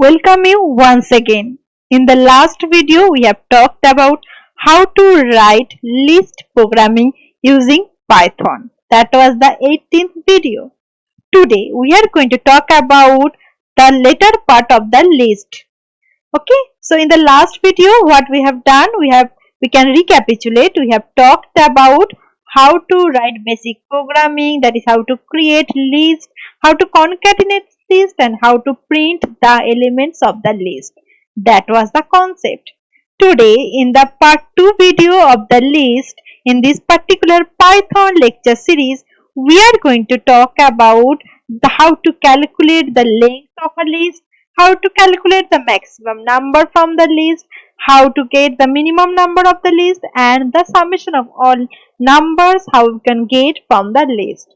Welcome you once again. In the last video, we have talked about how to write list programming using Python. That was the 18th video. Today, we are going to talk about the later part of the list. Okay, so in the last video, what we have done, we can recapitulate. We have talked about how to write basic programming, that is how to create list, how to concatenate list, and how to print the elements of the list. That was the concept. Today, in the part 2 video of the list, in this particular Python lecture series, we are going to talk about how to calculate the length of a list, how to calculate the maximum number from the list, how to get the minimum number of the list, and the summation of all numbers how we can get from the list.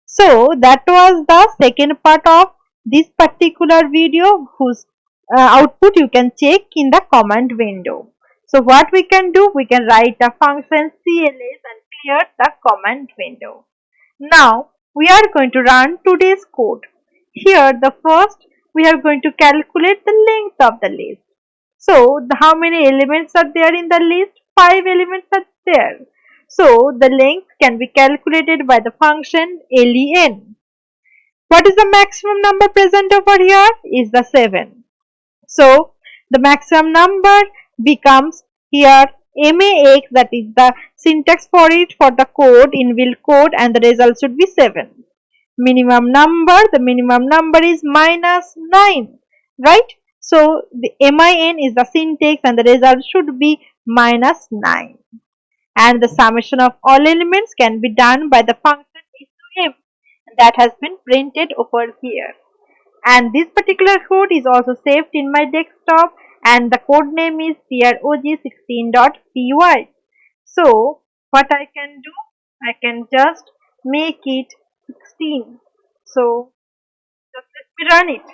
So that was the second part of this particular video, whose output you can check in the comment window. So what we can do, we can write a function cls and clear the comment window. Now we are going to run today's code. Here the first we are going to calculate the length of the list. So how many elements are there in the list? 5 elements are there. So the length can be calculated by the function len. What is the maximum number present over here? Is the 7. So the maximum number becomes here max, that is the syntax for it for the code in will code, and the result should be 7. Minimum number, the minimum number is minus 9, right? So the min is the syntax and the result should be minus 9. And the summation of all elements can be done by the function is2m that has been printed over here. And this particular code is also saved in my desktop, and the code name is prog16.py. So what I can do, I can just make it 16. So just let me run it.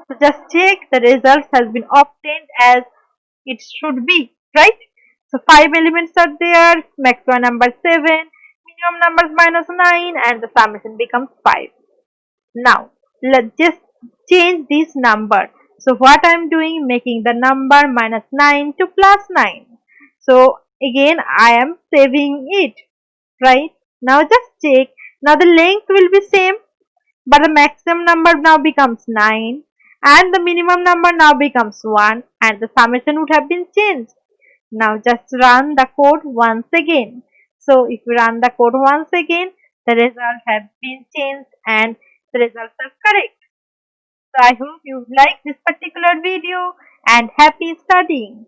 So just check the results has been obtained as it should be, right? So 5 elements are there, maximum number 7, minimum number is minus 9, and the summation becomes 5. Now let's just change this number. So what I am doing, making the number minus 9 to plus 9. So again I am saving it, right? Now just check. Now the length will be same, but the maximum number now becomes 9 and the minimum number now becomes 1, and the summation would have been changed. Now just run the code once again. So if you run the code once again, the result has been changed and the results are correct. So I hope you like this particular video and happy studying.